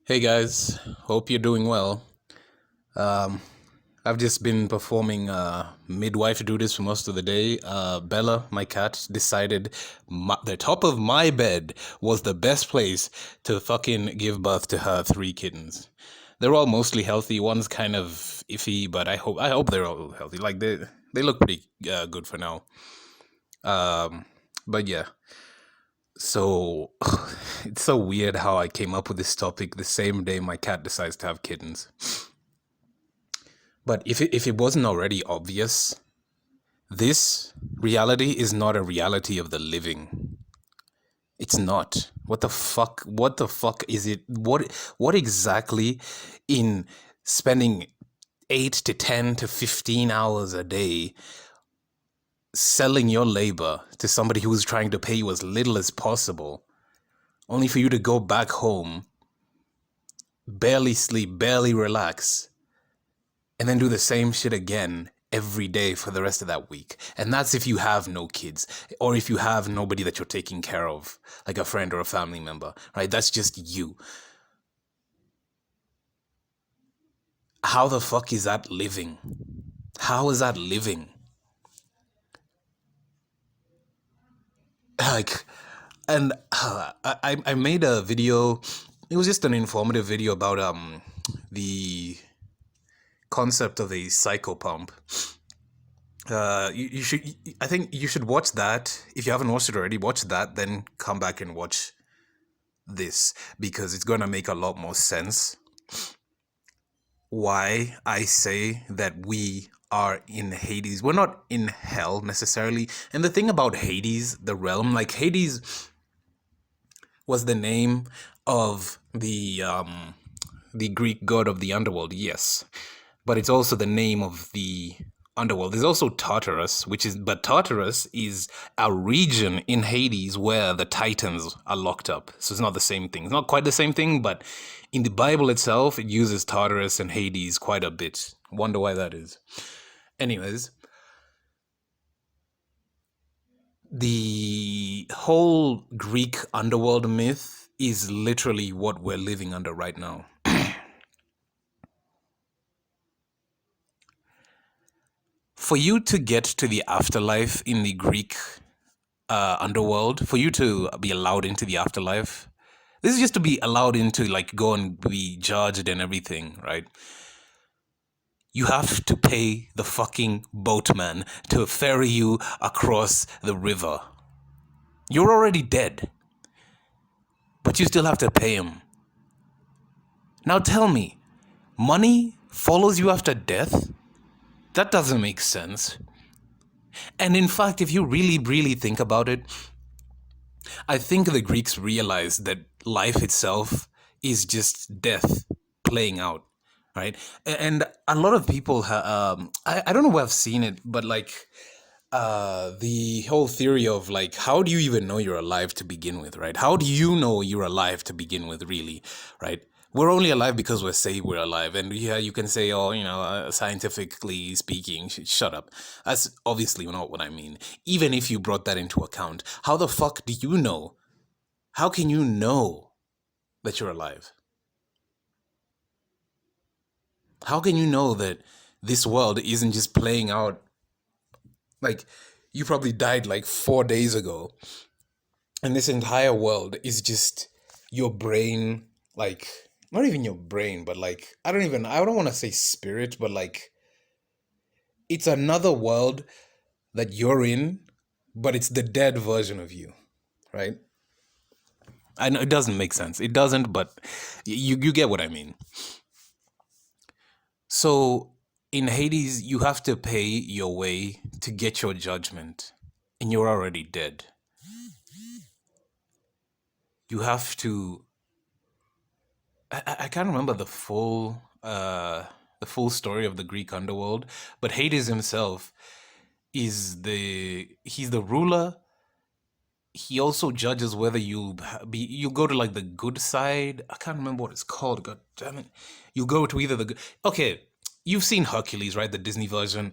Hey guys, hope you're doing well. Um, I've just been performing midwife duties for most of the day. Bella, my cat, decided the top of my bed was the best place to fucking give birth to her three kittens. They're all mostly healthy. One's kind of iffy, but I hope they're all healthy. Like they look pretty good for now. Um, but yeah, so it's so weird how I came up with this topic the same day my cat decides to have kittens. But if it wasn't already obvious, this reality is not a reality of the living. It's not. What the fuck? What the fuck is it? What exactly in spending 8 to 10 to 15 hours a day selling your labor to somebody who's trying to pay you as little as possible, only for you to go back home, barely sleep, barely relax, and then do the same shit again every day for the rest of that week. And that's if you have no kids or if you have nobody that you're taking care of, like a friend or a family member, right? That's just you. How the fuck is that living? How is that living? Like, and I made a video. It was just an informative video about the concept of a cycle pump. You should. I think you should watch that. If you haven't watched it already, watch that. Then come back and watch this because it's gonna make a lot more sense. Why I say that we are in Hades. We're not in hell necessarily. And the thing about Hades, the realm, like Hades was the name of the Greek god of the underworld. Yes, but it's also the name of the underworld. There's also Tartarus, but Tartarus is a region in Hades where the Titans are locked up. So it's not the same thing. It's not quite the same thing, but in the Bible itself, it uses Tartarus and Hades quite a bit. Wonder why that is. Anyways, the whole Greek underworld myth is literally what we're living under right now. For you to get to the afterlife in the Greek underworld, for you to be allowed into the afterlife, this is just to be allowed into, like, go and be judged and everything, right? You have to pay the fucking boatman to ferry you across the river. You're already dead, but you still have to pay him. Now tell me, money follows you after death? That doesn't make sense. And in fact, if you really, really think about it, I think the Greeks realized that life itself is just death playing out, right? And a lot of people, I don't know where I've seen it, but like the whole theory of like, how do you even know you're alive to begin with, right? How do you know you're alive to begin with, really, right? We're only alive because we say we're alive. And yeah, you can say, oh, scientifically speaking, shut up. That's obviously not what I mean. Even if you brought that into account, how the fuck do you know? How can you know that you're alive? How can you know that this world isn't just playing out? Like, you probably died like 4 days ago, and this entire world is just your brain, like, not even your brain, but like, I don't want to say spirit, but like, it's another world that you're in, but it's the dead version of you, right? I know it doesn't make sense. It doesn't, but you get what I mean. So in Hades, you have to pay your way to get your judgment, and you're already dead. You have to. I can't remember the full story of the Greek underworld, but Hades himself he's the ruler. He also judges whether you go to like the good side. I can't remember what it's called. God damn it! You go to either the good. Okay, you've seen Hercules, right? The Disney version.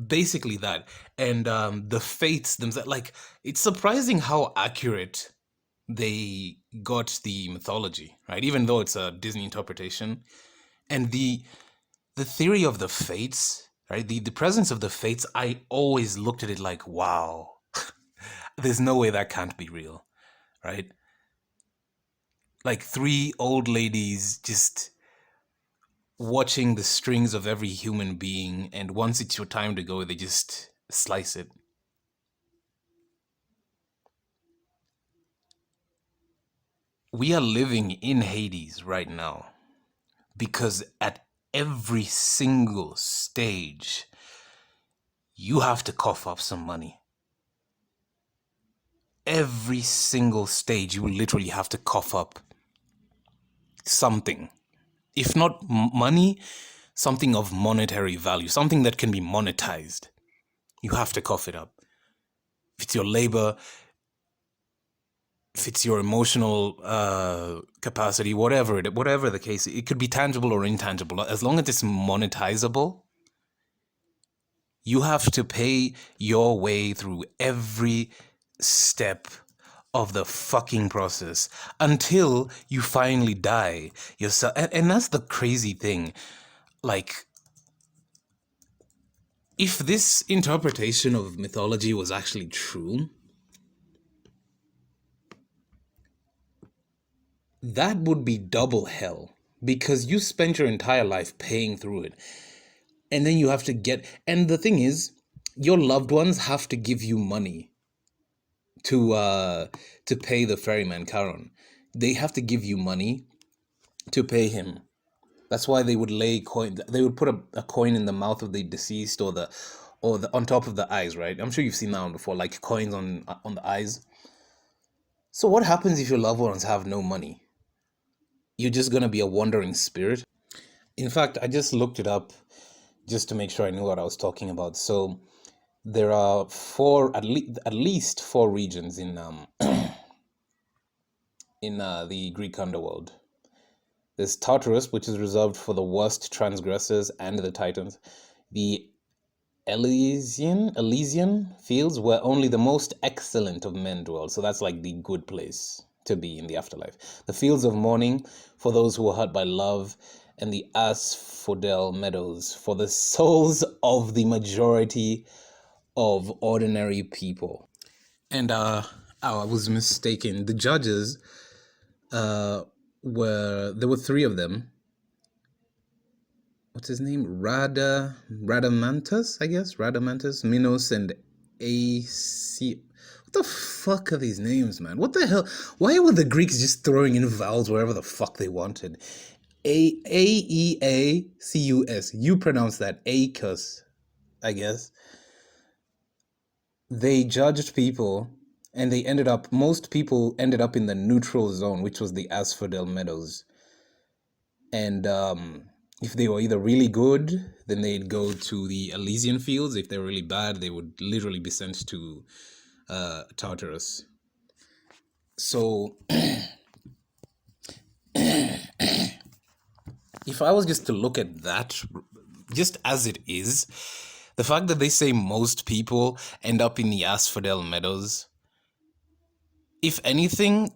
Basically that, and the fates themselves. Like, it's surprising how accurate they got the mythology, right? Even though it's a Disney interpretation. And the theory of the fates, right? The presence of the fates, I always looked at it like, wow, there's no way that can't be real, right? Like three old ladies just watching the strings of every human being, and once it's your time to go, they just slice it. We are living in Hades right now because at every single stage, you have to cough up some money. Every single stage, you will literally have to cough up something. If not money, something of monetary value, something that can be monetized. You have to cough it up. If it's your labor, if it's your emotional capacity, whatever the case, it could be tangible or intangible. As long as it's monetizable, you have to pay your way through every step of the fucking process until you finally die yourself. And that's the crazy thing. Like, if this interpretation of mythology was actually true, that would be double hell, because you spent your entire life paying through it, and then you have to get, and the thing is, your loved ones have to give you money to pay the ferryman Charon. They have to give you money to pay him. That's why they would lay coin. They would put a coin in the mouth of the deceased, or the on top of the eyes, right? I'm sure you've seen that one before, like coins on the eyes. So what happens if your loved ones have no money? You're just gonna be a wandering spirit. In fact, I just looked it up just to make sure I knew what I was talking about. So there are at least four regions in the Greek underworld. There's Tartarus, which is reserved for the worst transgressors and the Titans. The Elysian fields, where only the most excellent of men dwell. So that's like the good place to be in the afterlife. The fields of mourning for those who were hurt by love, and the asphodel meadows for the souls of the majority of ordinary people. And I was mistaken. The judges there were three of them. What's his name? Radamantus, I guess. Radamantus, Minos, and AC. What the fuck are these names, man? What the hell? Why were the Greeks just throwing in vowels wherever the fuck they wanted? Aeacus. You pronounce that Acus, I guess. They judged people, and most people ended up in the neutral zone, which was the asphodel meadows. And if they were either really good, then they'd go to the Elysian fields. If they were really bad, they would literally be sent to Tartarus. So if I was just to look at that just as it is, the fact that they say most people end up in the asphodel meadows, if anything,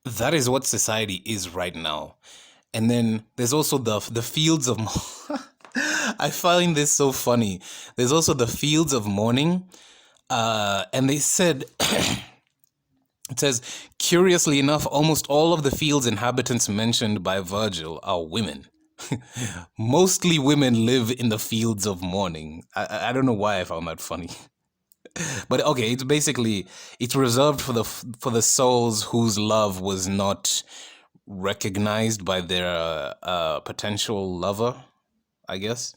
that is what society is right now. And then there's also the fields of I find this so funny. There's also the fields of mourning, and they said it says, curiously enough, almost all of the fields inhabitants mentioned by Virgil are women. Mostly women live in the fields of mourning. I don't know why I found that funny. But okay, it's reserved for the souls whose love was not recognized by their potential lover, I guess.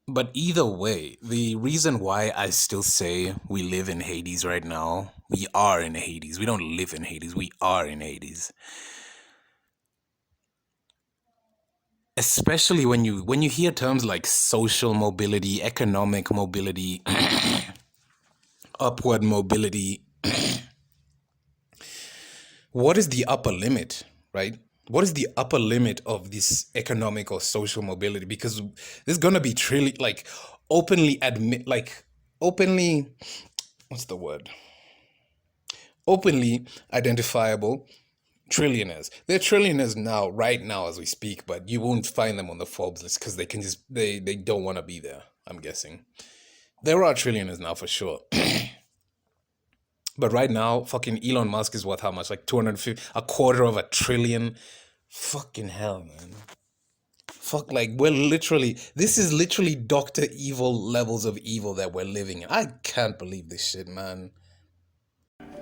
But either way, the reason why I still say we live in Hades right now, we are in Hades. We don't live in Hades, we are in Hades. Especially when you hear terms like social mobility, economic mobility, upward mobility. What is the upper limit, right? What is the upper limit of this economic or social mobility? Because there's gonna be openly openly, what's the word? Openly identifiable trillionaires. They're trillionaires now, right now as we speak, but you won't find them on the Forbes list because they can just they don't want to be there, I'm guessing. There are trillionaires now for sure. But right now, fucking Elon Musk is worth how much? Like 250, a quarter of a trillion. Fucking hell, man. Fuck, like this is literally Dr. Evil levels of evil that we're living in. I can't believe this shit, man.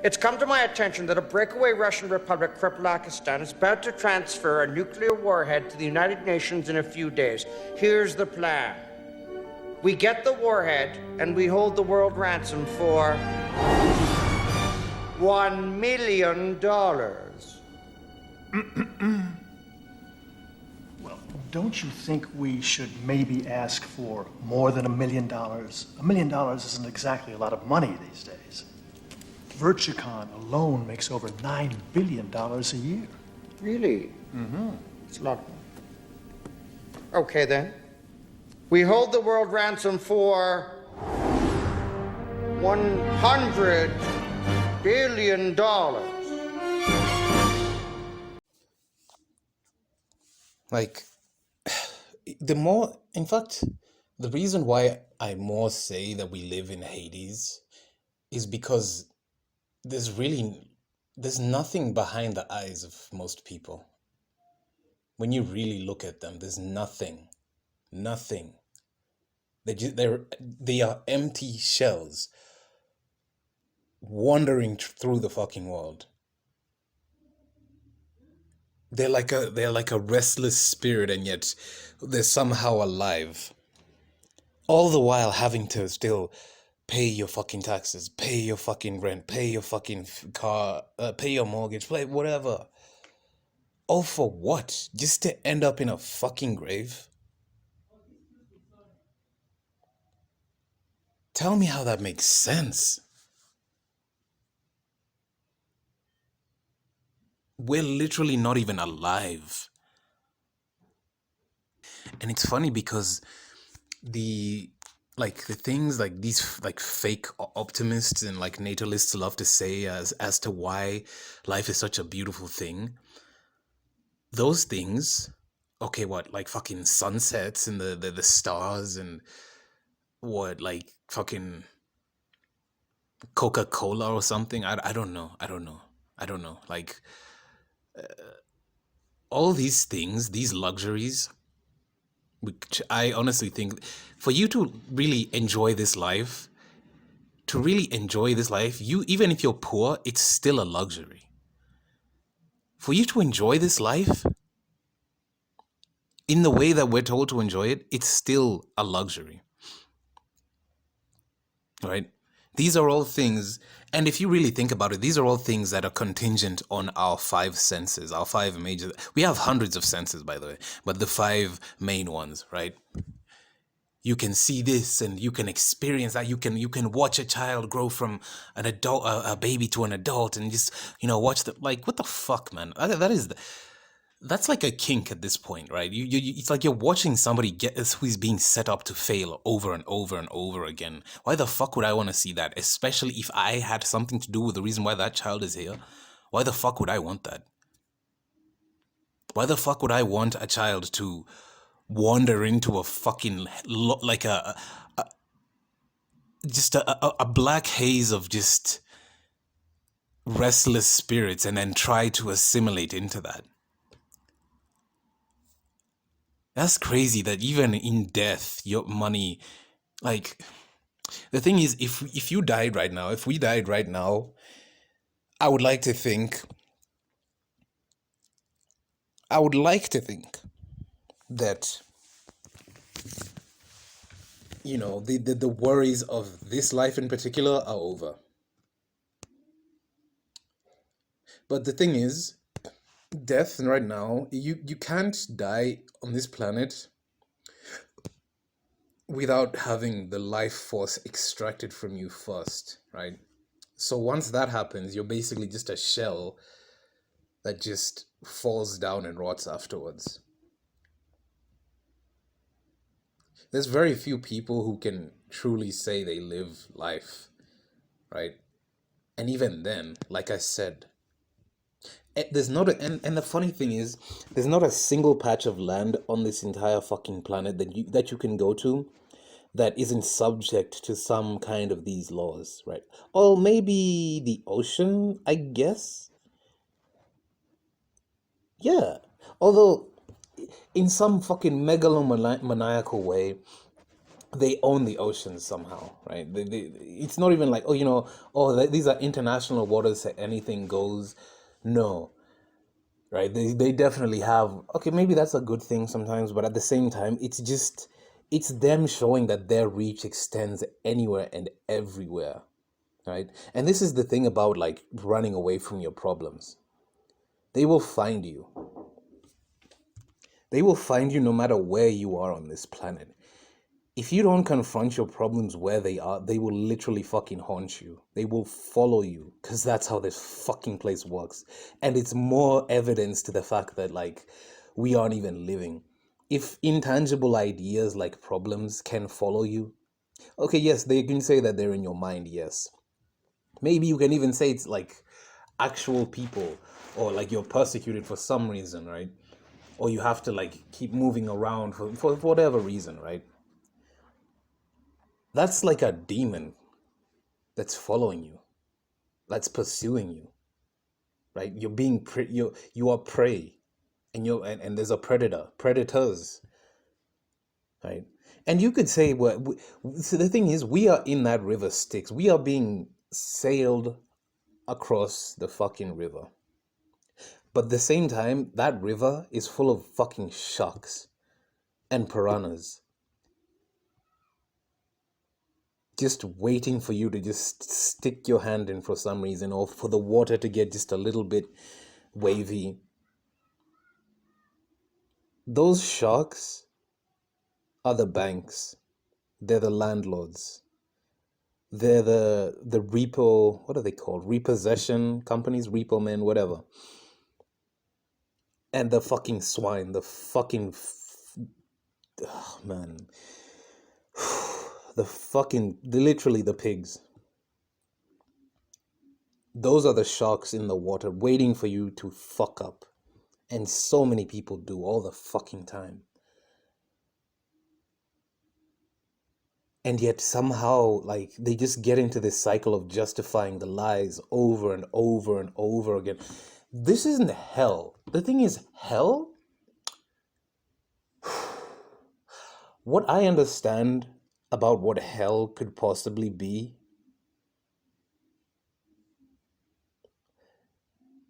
It's come to my attention that a breakaway Russian republic, Kripalakistan, is about to transfer a nuclear warhead to the United Nations in a few days. Here's the plan. We get the warhead and we hold the world ransom for $1 million. Well, don't you think we should maybe ask for more than $1 million? $1 million isn't exactly a lot of money these days. Virtucon alone makes over $9 billion a year. Really? It's a lot. Okay, then. We hold the world ransom for $100 billion. Like, the reason why I more say that we live in Hades is because there's nothing behind the eyes of most people. When you really look at them, there's nothing. They are empty shells wandering through the fucking world. They're like a restless spirit, and yet they're somehow alive. All the while having to still pay your fucking taxes, pay your fucking rent, pay your fucking car, pay your mortgage, pay whatever. All for what? Just to end up in a fucking grave? Tell me how that makes sense. We're literally not even alive. And it's funny because the things like these like fake optimists and like natalists love to say as to why life is such a beautiful thing. Those things, okay, what, like fucking sunsets and the stars and what, like fucking Coca-Cola or something? I don't know. Like all these things, these luxuries, which I honestly think for you to really enjoy this life, you, even if you're poor, it's still a luxury. For you to enjoy this life in the way that we're told to enjoy it, it's still a luxury. Right? These are all things, and if you really think about it, these are all things that are contingent on our five senses, our five major. We have hundreds of senses, by the way, but the five main ones, right? You can see this and you can experience that. You can watch a child grow from an adult, a baby to an adult, and just, watch the, like, what the fuck, man? That's like a kink at this point, right? It's like you're watching somebody who's being set up to fail over and over and over again. Why the fuck would I want to see that? Especially if I had something to do with the reason why that child is here. Why the fuck would I want that? Why the fuck would I want a child to wander into a fucking, like just a black haze of just restless spirits and then try to assimilate into that? That's crazy that even in death, your money, like, the thing is, if we died right now, I would like to think that, the worries of this life in particular are over. But the thing is, death right now, you can't die on this planet without having the life force extracted from you first, right? So once that happens, you're basically just a shell that just falls down and rots afterwards. There's very few people who can truly say they live life, right? And even then, like I said, there's not a, and the funny thing is, there's not a single patch of land on this entire fucking planet that you can go to that isn't subject to some kind of these laws, right? Or maybe the ocean, I guess. Yeah. Although in some fucking megalomaniacal way, they own the oceans somehow, right? It's not even like, oh, these are international waters, so anything goes. No, right? They definitely have. Okay, maybe that's a good thing sometimes, but at the same time, it's them showing that their reach extends anywhere and everywhere, right? And this is the thing about like running away from your problems. They will find you. They will find you no matter where you are on this planet. If you don't confront your problems where they are, they will literally fucking haunt you. They will follow you, because that's how this fucking place works. And it's more evidence to the fact that, like, we aren't even living. If intangible ideas like problems can follow you, okay, yes, they can say that they're in your mind, yes. Maybe you can even say it's like actual people, or like you're persecuted for some reason, right? Or you have to like keep moving around for whatever reason, right? That's like a demon that's following you, that's pursuing you, right? You're being you are prey, and and there's a predators, right? And you could say, well, so the thing is, we are in that river Styx. We are being sailed across the fucking river, but at the same time, that river is full of fucking sharks and piranhas, just waiting for you to just stick your hand in for some reason, or for the water to get just a little bit wavy. Those sharks are the banks. They're the landlords. They're the repo, what are they called? Repossession companies, repo men, whatever. And the fucking swine, the fucking oh, man. Literally the pigs. Those are the sharks in the water waiting for you to fuck up. And so many people do all the fucking time. And yet somehow, like, they just get into this cycle of justifying the lies over and over and over again. This isn't hell. The thing is, hell, what I understand about what hell could possibly be,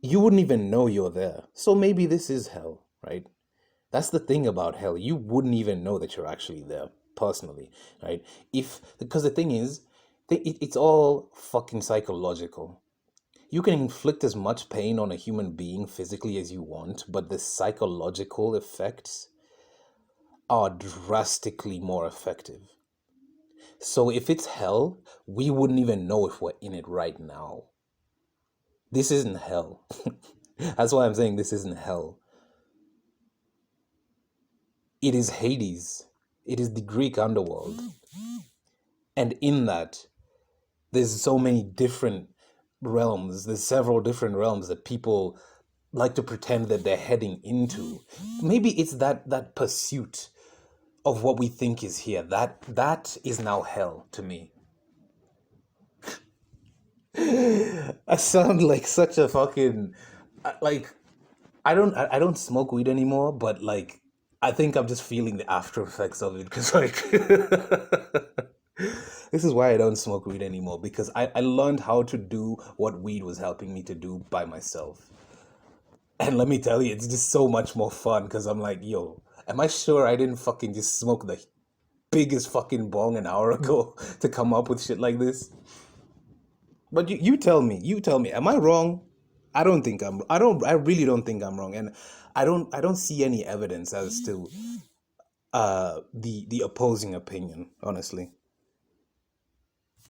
you wouldn't even know you're there. So maybe this is hell, right? That's the thing about hell. You wouldn't even know that you're actually there, personally, right? Because the thing is, it's all fucking psychological. You can inflict as much pain on a human being physically as you want, but the psychological effects are drastically more effective. So if it's hell, we wouldn't even know if we're in it right now. This isn't hell. That's why I'm saying this isn't hell. It is Hades. It is the Greek underworld. And in that, there's so many different realms. There's several different realms that people like to pretend that they're heading into. Maybe it's that pursuit of what we think is here. That is now hell to me. I sound like such a fucking like I don't smoke weed anymore, but like I think I'm just feeling the after effects of it, because like this is why I don't smoke weed anymore, because I learned how to do what weed was helping me to do by myself. And let me tell you, it's just so much more fun, because I'm like, yo, am I sure I didn't fucking just smoke the biggest fucking bong an hour ago to come up with shit like this? But you tell me, am I wrong? I really don't think I'm wrong. And I don't see any evidence as to the opposing opinion, honestly.